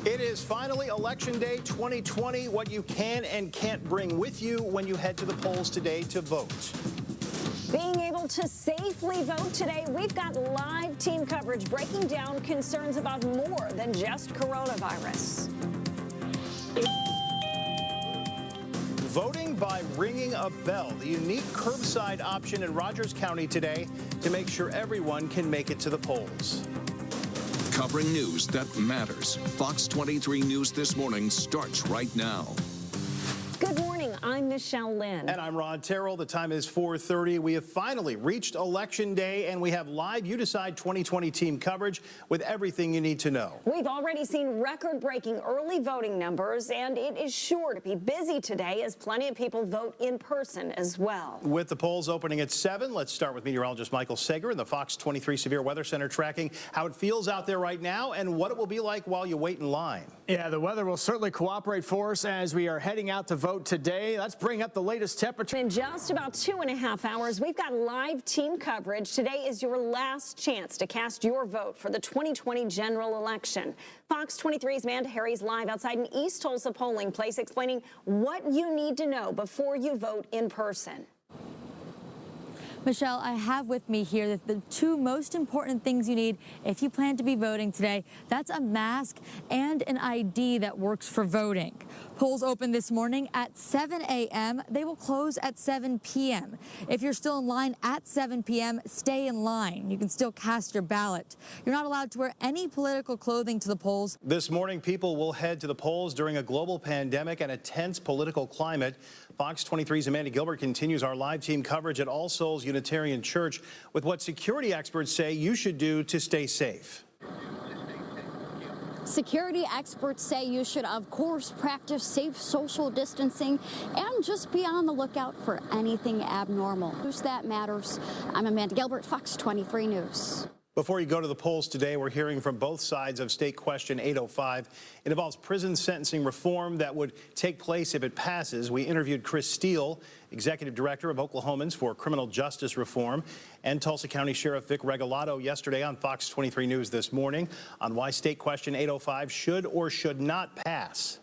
It is finally Election Day 2020, what you can and can't bring with you when you head to the polls today to vote. Being able to safely vote today, we've got live team coverage breaking down concerns about more than just coronavirus. Voting by ringing a bell, the unique curbside option in Rogers County today to make sure everyone can make it to the polls. Covering news that matters. Fox 23 News This Morning starts right now. Good morning, I'm Michelle Lynn. And I'm Ron Terrell. The time is 4:30. We have finally reached Election Day, and we have live You Decide 2020 team coverage with everything you need to know. We've already seen record-breaking early voting numbers, and it is sure to be busy today as plenty of people vote in person as well. With the polls opening at 7, let's start with meteorologist Michael Sager in the Fox 23 Severe Weather Center tracking how it feels out there right now and what it will be like while you wait in line. Yeah, the weather will certainly cooperate for us as we are heading out to vote today. Let's bring up the latest temperature. In just about 2.5 hours, we've got live team coverage. Today is your last chance to cast your vote for the 2020 general election. Fox 23's Amanda Harry's live outside an East Tulsa polling place explaining what you need to know before you vote in person. Michelle, I have with me here the two most important things you need if you plan to be voting today. That's a mask and an ID that works for voting. Polls open this morning at 7 a.m. They will close at 7 p.m. If you're still in line at 7 p.m., stay in line. You can still cast your ballot. You're not allowed to wear any political clothing to the polls. This morning, people will head to the polls during a global pandemic and a tense political climate. Fox 23's Amanda Gilbert continues our live team coverage at All Souls Unitarian Church with what security experts say you should do to stay safe. Security experts say you should, of course, practice safe social distancing and just be on the lookout for anything abnormal. News that matters. I'm Amanda Gilbert, Fox 23 News. Before you go to the polls today, we're hearing from both sides of State Question 805. It involves prison sentencing reform that would take place if it passes. We interviewed Chris Steele, Executive Director of Oklahomans for Criminal Justice Reform, and Tulsa County Sheriff Vic Regalado yesterday on Fox 23 News This Morning on why State Question 805 should or should not pass.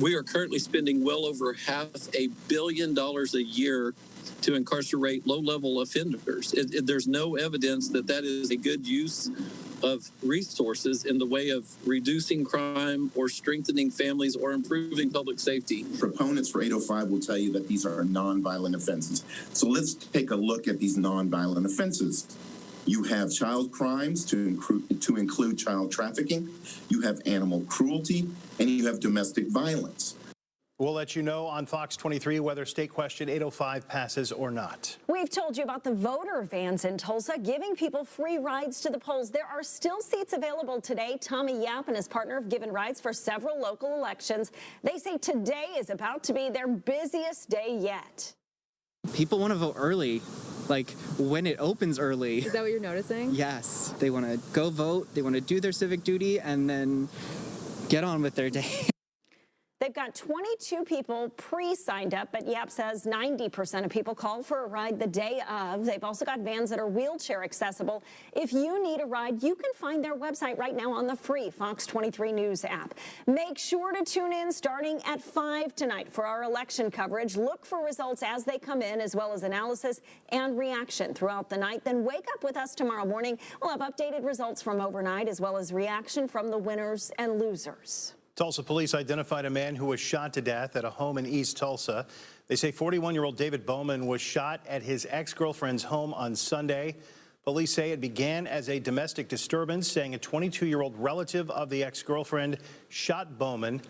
We are currently spending well over $500 million a year to incarcerate low-level offenders. There's no evidence that that is a good use of resources in the way of reducing crime or strengthening families or improving public safety. Proponents for 805 will tell you that these are nonviolent offenses. So let's take a look at these nonviolent offenses. You have child crimes to include child trafficking, you have animal cruelty, and you have domestic violence. We'll let you know on Fox 23 whether State Question 805 passes or not. We've told you about the voter vans in Tulsa giving people free rides to the polls. There are still seats available today. Tommy Yap and his partner have given rides for several local elections. They say today is about to be their busiest day yet. People want to vote early, like when it opens early. Is that what you're noticing? Yes. They want to go vote, they want to do their civic duty, and then get on with their day. They've got 22 people pre-signed up, but Yap says 90% of people call for a ride the day of. They've also got vans that are wheelchair accessible. If you need a ride, you can find their website right now on the free Fox 23 News app. Make sure to tune in starting at 5 tonight for our election coverage. Look for results as they come in, as well as analysis and reaction throughout the night. Then wake up with us tomorrow morning. We'll have updated results from overnight, as well as reaction from the winners and losers. Tulsa police identified a man who was shot to death at a home in East Tulsa. They say 41-year-old David Bowman was shot at his ex-girlfriend's home on Sunday. Police say it began as a domestic disturbance, saying a 22-year-old relative of the ex-girlfriend shot Bowman.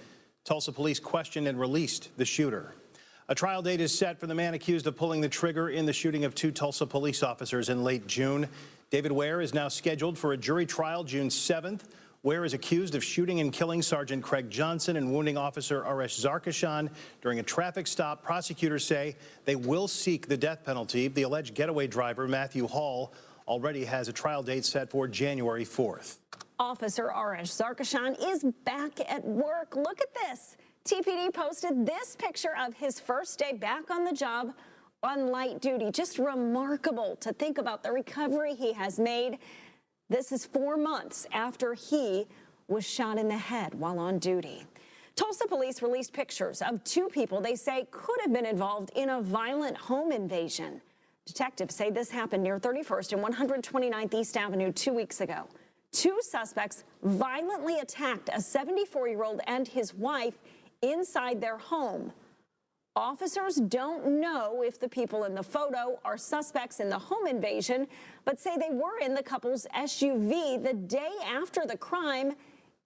Tulsa police questioned and released the shooter. A trial date is set for the man accused of pulling the trigger in the shooting of 2 Tulsa police officers in late June. David Ware is now scheduled for a jury trial June 7th. Ware is accused of shooting and killing Sergeant Craig Johnson and wounding Officer Arash Zarkashan during a traffic stop. Prosecutors say they will seek the death penalty. The alleged getaway driver, Matthew Hall, already has a trial date set for January 4th. Officer Arash Zarkashan is back at work. Look at this. TPD posted this picture of his first day back on the job on light duty. Just remarkable to think about the recovery he has made. This is 4 months after he was shot in the head while on duty. Tulsa police released pictures of two people they say could have been involved in a violent home invasion. Detectives say this happened near 31st and 129th East Avenue 2 weeks ago. Two suspects violently attacked a 74-year-old and his wife inside their home. Officers don't know if the people in the photo are suspects in the home invasion, but say they were in the couple's SUV the day after the crime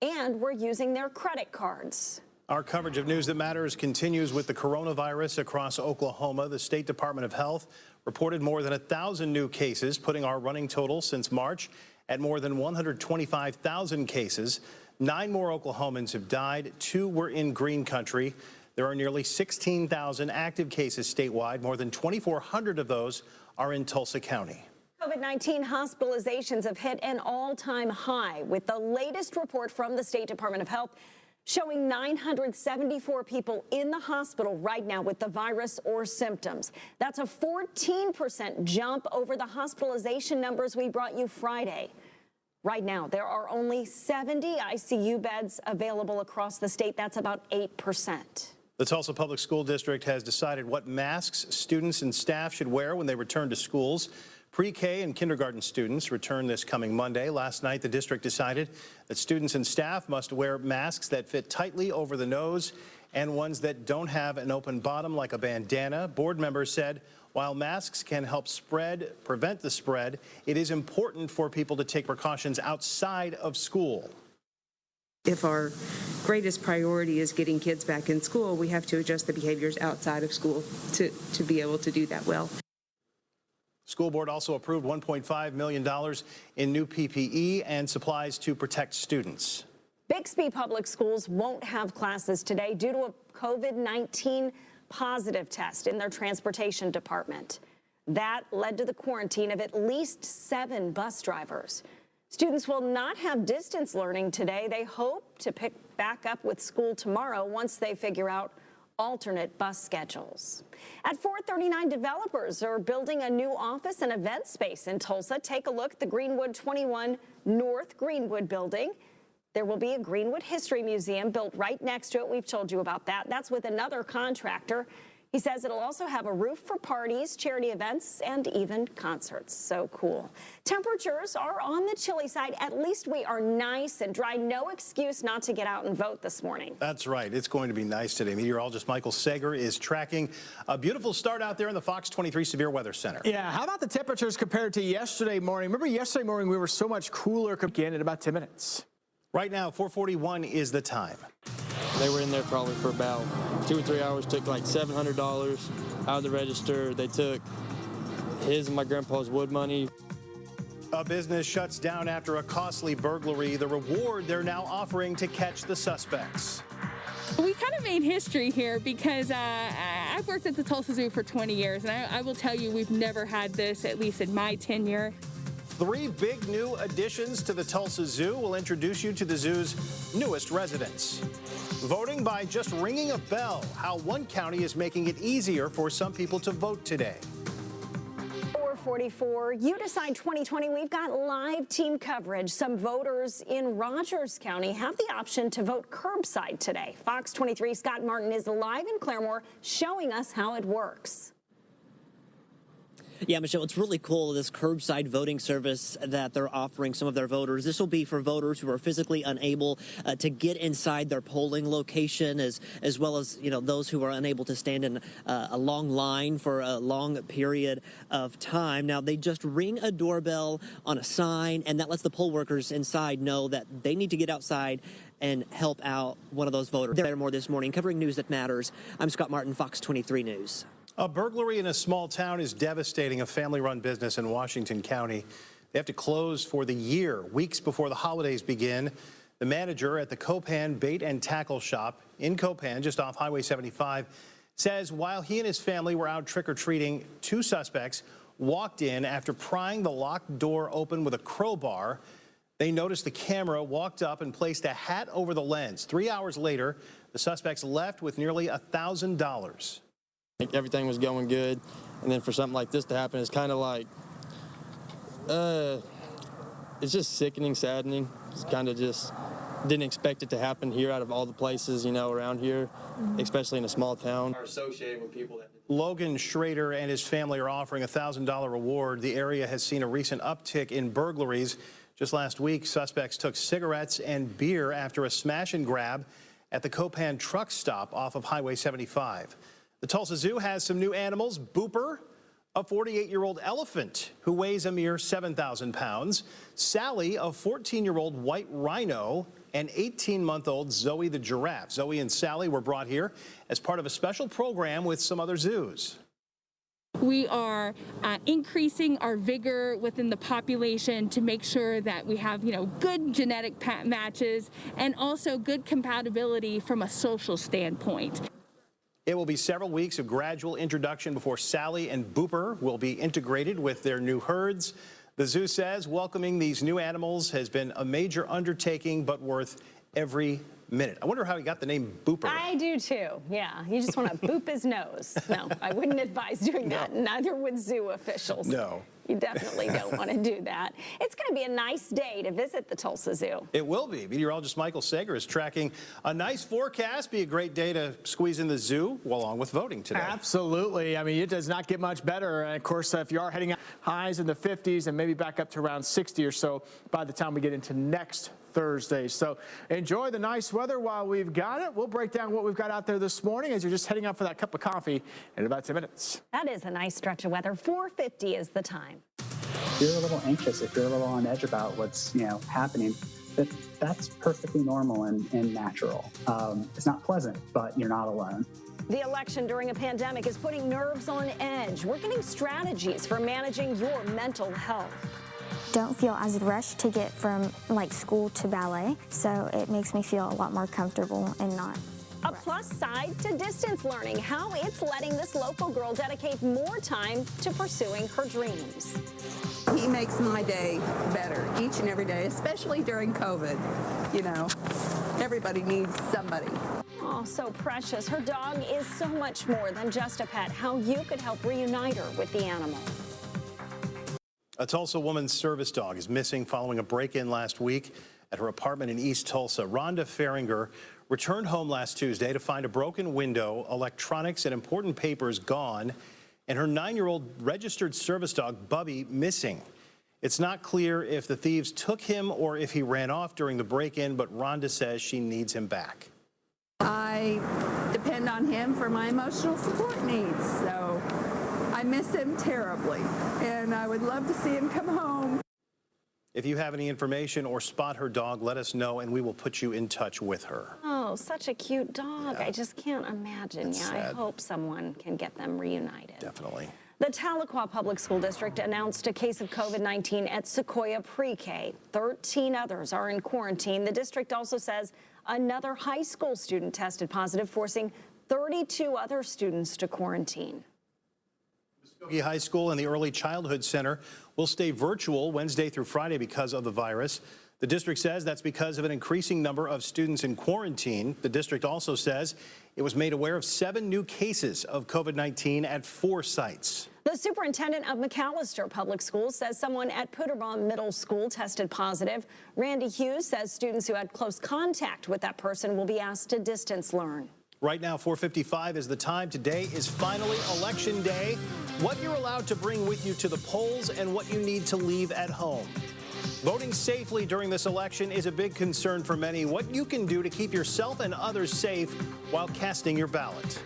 and were using their credit cards. Our coverage of News That Matters continues with the coronavirus across Oklahoma. The State Department of Health reported more than 1,000 new cases, putting our running total since March at more than 125,000 cases. 9 more Oklahomans have died. 2 were in green country. There are nearly 16,000 active cases statewide. More than 2,400 of those are in Tulsa County. COVID-19 hospitalizations have hit an all-time high, with the latest report from the State Department of Health showing 974 people in the hospital right now with the virus or symptoms. That's a 14% jump over the hospitalization numbers we brought you Friday. Right now, there are only 70 ICU beds available across the state. That's about 8%. The Tulsa Public School District has decided what masks students and staff should wear when they return to schools. Pre-K and kindergarten students return this coming Monday. Last night, the district decided that students and staff must wear masks that fit tightly over the nose and ones that don't have an open bottom like a bandana. Board members said while masks can help prevent the spread, it is important for people to take precautions outside of school. If our greatest priority is getting kids back in school, we have to adjust the behaviors outside of school to be able to do that well. School board also approved $1.5 million in new PPE and supplies to protect students. Bixby Public Schools won't have classes today due to a COVID-19 positive test in their transportation department. That led to the quarantine of at least 7 bus drivers. Students will not have distance learning today. They hope to pick back up with school tomorrow once they figure out alternate bus schedules. At 439, developers are building a new office and event space in Tulsa. Take a look at the Greenwood 21 North Greenwood building. There will be a Greenwood History Museum built right next to it. We've told you about that. That's with another contractor. He says it'll also have a roof for parties, charity events, and even concerts. So cool. Temperatures are on the chilly side. At least we are nice and dry. No excuse not to get out and vote this morning. That's right. It's going to be nice today. Meteorologist Michael Sager is tracking a beautiful start out there in the Fox 23 Severe Weather Center. Yeah, how about the temperatures compared to yesterday morning? Remember yesterday morning we were so much cooler again in about 10 minutes. Right now, 4:41 is the time. They were in there probably for about 2 or 3 hours, took like $700 out of the register. They took his and my grandpa's wood money. A business shuts down after a costly burglary. The reward they're now offering to catch the suspects. We kind of made history here because I've worked at the Tulsa Zoo for 20 years, and I will tell you we've never had this, at least in my tenure. 3 big new additions to the Tulsa Zoo will introduce you to the zoo's newest residents. Voting by just ringing a bell, how one county is making it easier for some people to vote today. 444, You Decide 2020. We've got live team coverage. Some voters in Rogers County have the option to vote curbside today. Fox 23 Scott Martin is live in Claremore showing us how it works. Yeah, Michelle, it's really cool, this curbside voting service that they're offering some of their voters. This will be for voters who are physically unable to get inside their polling location, as well as, those who are unable to stand in a long line for a long period of time. Now, they just ring a doorbell on a sign, and that lets the poll workers inside know that they need to get outside and help out one of those voters. There more this morning, covering news that matters. I'm Scott Martin, Fox 23 News. A burglary in a small town is devastating a family-run business in Washington County. They have to close for the year, weeks before the holidays begin. The manager at the Copan Bait and Tackle Shop in Copan, just off Highway 75, says while he and his family were out trick-or-treating, 2 suspects walked in after prying the locked door open with a crowbar. They noticed the camera, walked up and placed a hat over the lens. 3 hours later, the suspects left with nearly $1,000. Everything was going good, and then for something like this to happen, it's kind of like, it's just sickening, saddening. It's kind of just didn't expect it to happen here out of all the places, around here, especially in a small town. Are associated with people that. Logan Schrader and his family are offering a $1,000 reward. The area has seen a recent uptick in burglaries. Just last week, suspects took cigarettes and beer after a smash and grab at the Copan truck stop off of Highway 75. The Tulsa Zoo has some new animals. Booper, a 48-year-old elephant who weighs a mere 7,000 pounds. Sally, a 14-year-old white rhino, and 18-month-old Zoe the giraffe. Zoe and Sally were brought here as part of a special program with some other zoos. We are increasing our vigor within the population to make sure that we have, good genetic matches and also good compatibility from a social standpoint. It will be several weeks of gradual introduction before Sally and Booper will be integrated with their new herds. The zoo says welcoming these new animals has been a major undertaking, but worth every minute. I wonder how he got the name Booper. I do too. Yeah, you just want to boop his nose. No, I wouldn't advise doing that. No. Neither would zoo officials. No. You definitely don't want to do that. It's going to be a nice day to visit the Tulsa Zoo. It will be. Meteorologist Michael Sager is tracking a nice forecast. Be a great day to squeeze in the zoo along with voting today. Absolutely. I mean, it does not get much better. And of course, if you are heading out, highs in the 50s and maybe back up to around 60 or so by the time we get into next Thursday. So enjoy the nice weather while we've got it. We'll break down what we've got out there this morning as you're just heading out for that cup of coffee in about 10 minutes. That is a nice stretch of weather. 4:50 is the time. If you're a little anxious, if you're a little on edge about what's happening, that's perfectly normal and natural. It's not pleasant, but you're not alone. The election during a pandemic is putting nerves on edge. We're getting strategies for managing your mental health. Don't feel as rushed to get from school to ballet, so it makes me feel a lot more comfortable and not. A plus side to distance learning, how it's letting this local girl dedicate more time to pursuing her dreams. He makes my day better each and every day, especially during COVID. Everybody needs somebody. Oh, so precious. Her dog is so much more than just a pet. How you could help reunite her with the animal. A Tulsa woman's service dog is missing following a break-in last week at her apartment in East Tulsa. Rhonda Faringer returned home last Tuesday to find a broken window, electronics, and important papers gone, and her 9-year-old registered service dog, Bubby, missing. It's not clear if the thieves took him or if he ran off during the break-in, but Rhonda says she needs him back. I depend on him for my emotional support needs, so I miss him terribly, and I would love to see him come home. If you have any information or spot her dog, let us know, and we will put you in touch with her. Oh, such a cute dog. Yeah. I just can't imagine. That's sad. I hope someone can get them reunited. Definitely. The Tahlequah Public School District announced a case of COVID-19 at Sequoia Pre-K. 13 others are in quarantine. The district also says another high school student tested positive, forcing 32 other students to quarantine. Muskogee High School and the Early Childhood Center will stay virtual Wednesday through Friday because of the virus. The district says that's because of an increasing number of students in quarantine. The district also says it was made aware of 7 new cases of COVID-19 at 4 sites. The superintendent of McAllister Public Schools says someone at Putterbaum Middle School tested positive. Randy Hughes says students who had close contact with that person will be asked to distance learn. Right now, 4:55 is the time. Today is finally Election Day. What you're allowed to bring with you to the polls and what you need to leave at home. Voting safely during this election is a big concern for many. What you can do to keep yourself and others safe while casting your ballot.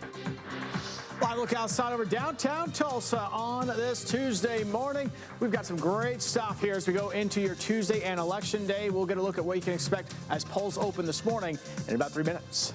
Live look outside over downtown Tulsa on this Tuesday morning. We've got some great stuff here as we go into your Tuesday and Election Day. We'll get a look at what you can expect as polls open this morning in about 3 minutes.